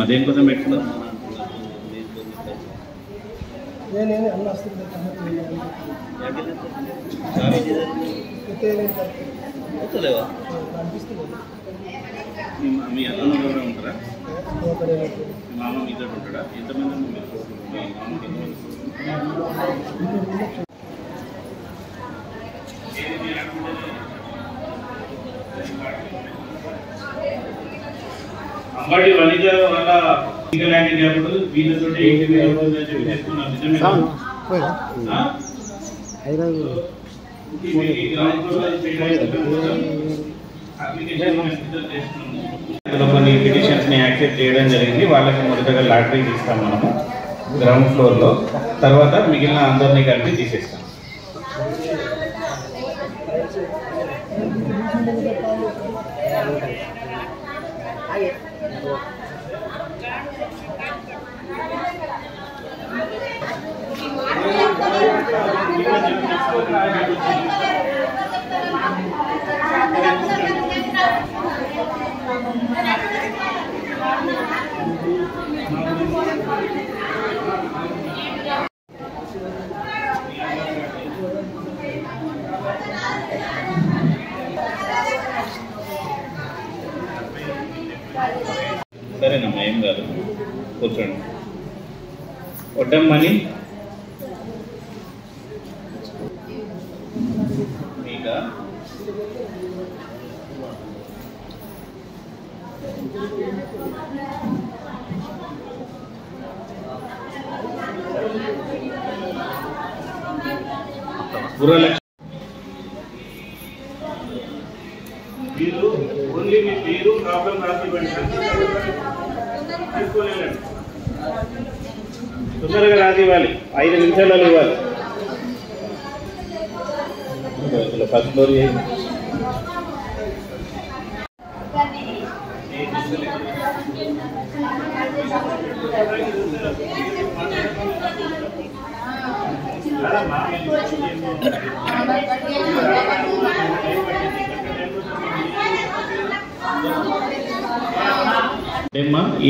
అమ్మా దేనికోసం పెట్టుకున్నారు? మీ అతను ఎవరైనా ఉంటారా? మీ మామ మీతో ఉంటాడా? ఎంతమంది మీ మామకి అంబటి వనిజ వాళ్ళ లీగల్ యాక్టివిటీ అప్పుడు వీళ్ళతో కొన్ని పిటిషన్స్ ని యాక్సెప్ట్ చేయడం జరిగింది. వాళ్ళకి మొదటగా లాటరీ ఇస్తాం మనము గ్రౌండ్ ఫ్లోర్ లో, తర్వాత మిగిలిన అందరినీ కలిపి తీసేస్తాం. సరేనమ్మా, ఏం కాదు, కూర్చోండి. వడ్డమ్మని మీగా మీరు ఓన్లీ మీ పేరు ప్రాబ్లం రాసి తీసుకోలేండి. తొందరగా రాసి ఇవ్వాలి, 5 నిమిషాలలో ఇవ్వాలి. First floor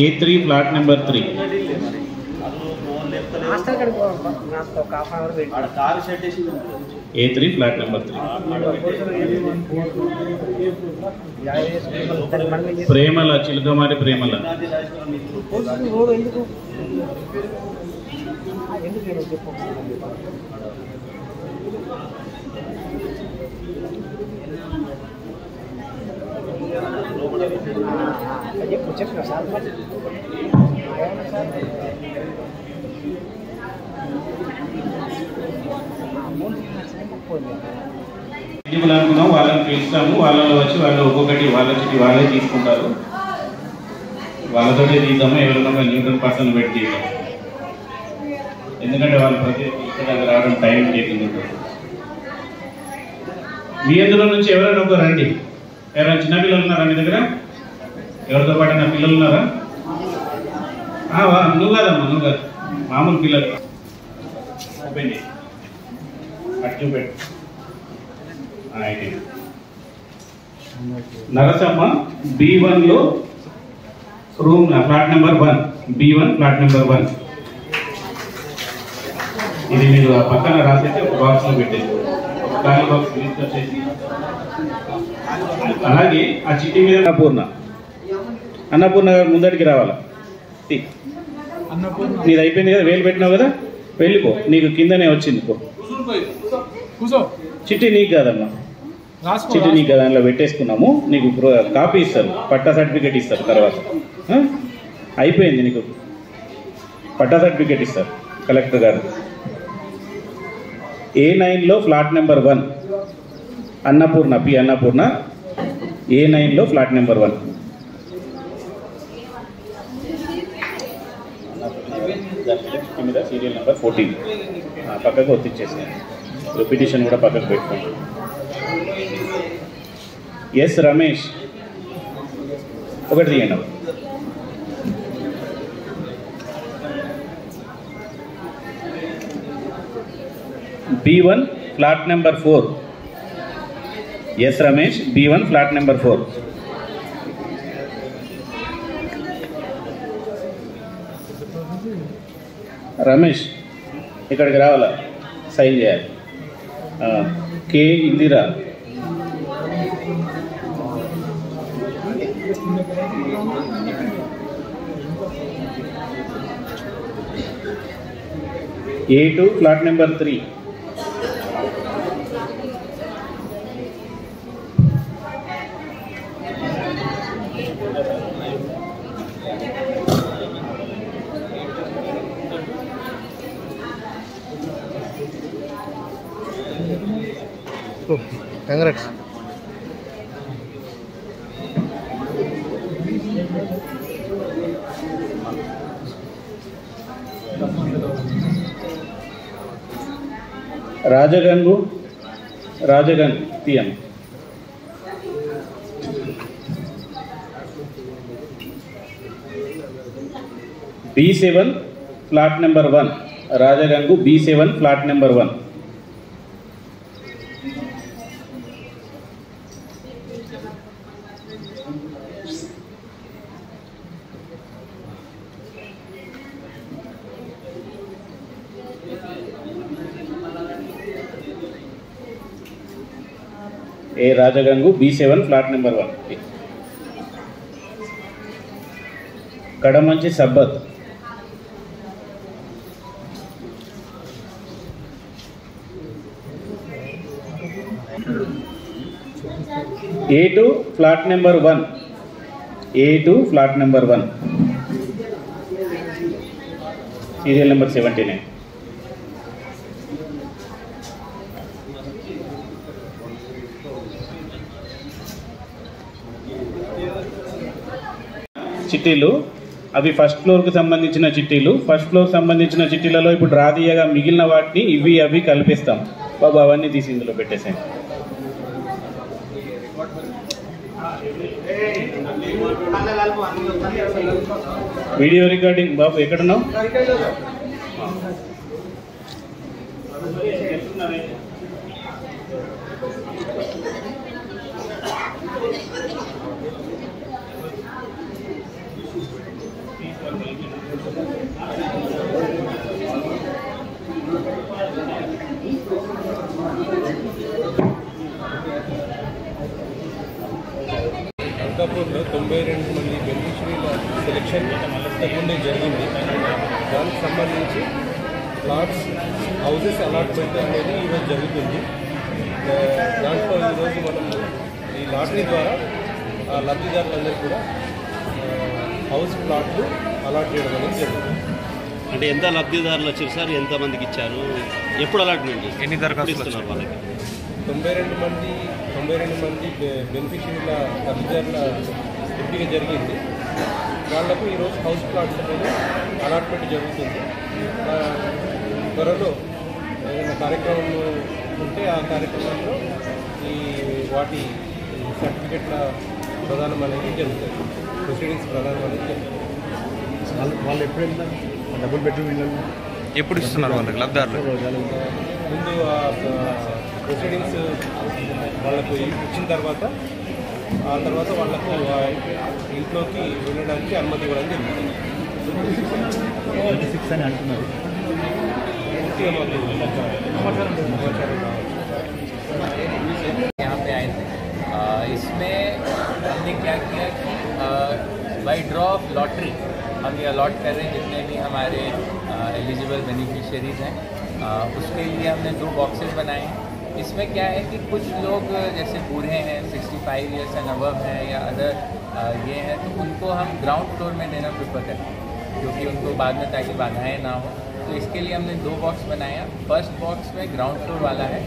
A3 flat number 3. A3 flat number 3. ప్రేమల చిలుకమారి ప్రేమల అనుకున్నాం. వాళ్ళని పిలుస్తాము, వాళ్ళలో వచ్చి వాళ్ళు ఒక్కొక్కటి వాళ్ళ చిట్టి వాళ్ళే తీసుకుంటారు. వాళ్ళతోటే తీద్దాము, ఎవరైనా న్యూట్రల్ పర్సన్ పెట్టి తీద్దాం. ఎందుకంటే వాళ్ళు ప్రతి ఇక్కడ రావడం టైం టేకింగ్ ఉంటుంది. మీ అందులో నుంచి ఎవరైనా ఒక రండి. ఎవరైనా చిన్నపిల్లలు ఉన్నారా మీ దగ్గర? ఎవరితో పాటు నా పిల్లలు ఉన్నారా? నువ్వు కాదమ్మా, నువ్వు కాదు, మామూలు పిల్లలు. ఓపెన్ చేయి, అటు చూపెట్టు. నరసమ్మ B1 లో room flat number 1, B1 flat number 1. ఇది మీరు ఆ పక్కన రాసేసి ఒక బాక్స్ లో పెట్టేసి ఖాళీ బాక్స్ తీసుకొచ్చేసి, అలాగే ఆ చిట్టి మీద అన్నపూర్ణ గారు ముందడికి రావాలా. నీది అయిపోయింది కదా, వేలు పెట్టినావు కదా, వెళ్ళిపో, నీకు కిందనే వచ్చింది. పో చిట్టి నీకు కాదమ్మా, చిట్టి నీకు కదా, దాంట్లో పెట్టేసుకున్నాము. నీకు కాపీ ఇస్తారు, పట్టా సర్టిఫికేట్ ఇస్తారు. తర్వాత అయిపోయింది, నీకు పట్టా సర్టిఫికేట్ ఇస్తారు కలెక్టర్ గారు. A9 లో flat number 1 Annapurna, P Annapurna, A9 లో ఫ్లాట్ నెంబర్ 1. మీద సీరియల్ నెంబర్ 14 పక్కకు ఒత్తిచ్చేసాను. పిటిషన్ కూడా పక్కకు పెట్టుకోండి. ఎస్ రమేష్ ఒకటి తీయండి. B1 flat number 4. Yes Ramesh, B1 flat number 4. Ramesh ఇక్కడికి రావాలా, సైన్ చేయాలి. K Indira, A2 flat number 3. Congrats. Rajagangu తీయం. B7 flat number 1. Rajagangu B7 flat number 1. ఏ Rajagangu B7 flat number 1. Kadamanchi సబ్బత్, A2 flat number 1. A2 flat number 1, serial number 79. చిట్టీలు అవి ఫస్ట్ ఫ్లోర్కి సంబంధించిన చిట్టీలు. ఫస్ట్ ఫ్లోర్ సంబంధించిన చిట్టీలలో ఇప్పుడు రాదీయగా మిగిలిన వాటిని ఇవి అవి కలిపిస్తాం. బాబు అవన్నీ తీసి ఇందులో పెట్టేసాయి. వీడియో రికార్డింగ్ బాబు ఎక్కడున్నావు? అల్కాపూర్లో 92 మంది బెనిఫిషరీల సెలెక్షన్ ఇంతకుముందే జరిగింది. దానికి సంబంధించి ప్లాట్స్ హౌసెస్ అలాట్మెంట్ అనేది ఈరోజు జరుగుతుంది. దాంట్లో ఈరోజు మనం ఈ లాటరీ ద్వారా ఆ లబ్ధిదారులందరూ కూడా హౌస్ ప్లాట్లు అలాట్ చేయడం అనేది జరుగుతుంది. అంటే ఎంత లబ్ధిదారులు వచ్చారు సార్, ఎంతమందికి ఇచ్చారు, ఎప్పుడు అలాట్మెంట్ చేస్తారు, ఎన్ని దరఖాస్తులు ఇస్తున్నారు వాళ్ళకి? 92 మంది బెనిఫిషరీల లబ్ధిదారుల ఎంపిక జరిగింది. వాళ్లకు ఈరోజు హౌస్ ప్లాట్స్ అనేది అలాట్మెంట్ జరుగుతుంది. త్వరలో ఏదైనా కార్యక్రమం ఉంటే ఆ కార్యక్రమంలో వాటి సర్టిఫికెట్ల ప్రదానం అనేది జరుగుతుంది, ప్రొసీడింగ్స్ ప్రదానం అనేది జరుగుతుంది. వాళ్ళు ఎప్పుడు వెళ్తారు? డబుల్ బెడ్రూమ్ ఇళ్ళను ఎప్పుడు ఇస్తున్నారు వాళ్ళకి లబ్ధిదారులు? ముందు ప్రొసీడింగ్స్ వాళ్ళకు ఇచ్చిన తర్వాత ఆ తర్వాత వాళ్ళకు ఇంట్లోకి వెళ్ళడానికి అనుమతి ఇవ్వడం జరుగుతుంది. 26 అని అంటున్నారు. यहाँ पे आए थे। इसमें हमने क्या किया कि बाई ड्रॉ ऑफ लॉटरी हम ये अलॉट कर रहे हैं जितने भी हमारे एलिजिबल बेनिफिशियरीज हैं। उसके लिए हमने 2 बॉक्सेस बनाए हैं। इसमें क्या है कि कुछ लोग जैसे बूढ़े हैं, 65 ईयर्स एंड अबव हैं या अदर ये हैं, तो उनको हम ग्राउंड फ्लोर में देना प्रेफर करते हैं क्योंकि उनको बाद में ताकि बाधाएँ ना हो। तो इसके लिए हमने 2 बॉक्स बनाया। फर्स्ट बॉक्स में ग्राउंड फ्लोर वाला है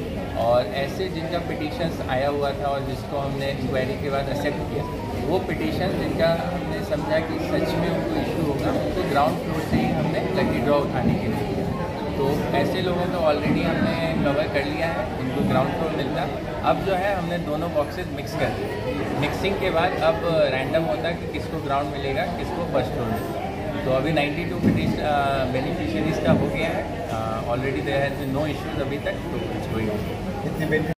और ऐसे जिनका पिटीशंस आया हुआ था और जिसको हमने इंक्वायरी के बाद एक्सेप्ट किया, वो पिटीशन जिनका हमने समझा कि सच में उनको इशू होगा, तो ग्राउंड फ्लोर से ही हमने लकी ड्रॉ उठाने के लिए किया। तो ऐसे लोगों को ऑलरेडी हमने कवर कर लिया है, उनको ग्राउंड फ्लोर मिलता। अब जो है हमने दोनों बॉक्सेस मिक्स कर दिए। मिक्सिंग के बाद अब रैंडम होता है कि किसको ग्राउंड मिलेगा, किसको फर्स्ट फ्लोर मिलेगा। तो अभी 92 बेनिफिशियरीज का हो गया है already. There has been no issues अभी तक, तो इट्स गोइंग ऑन।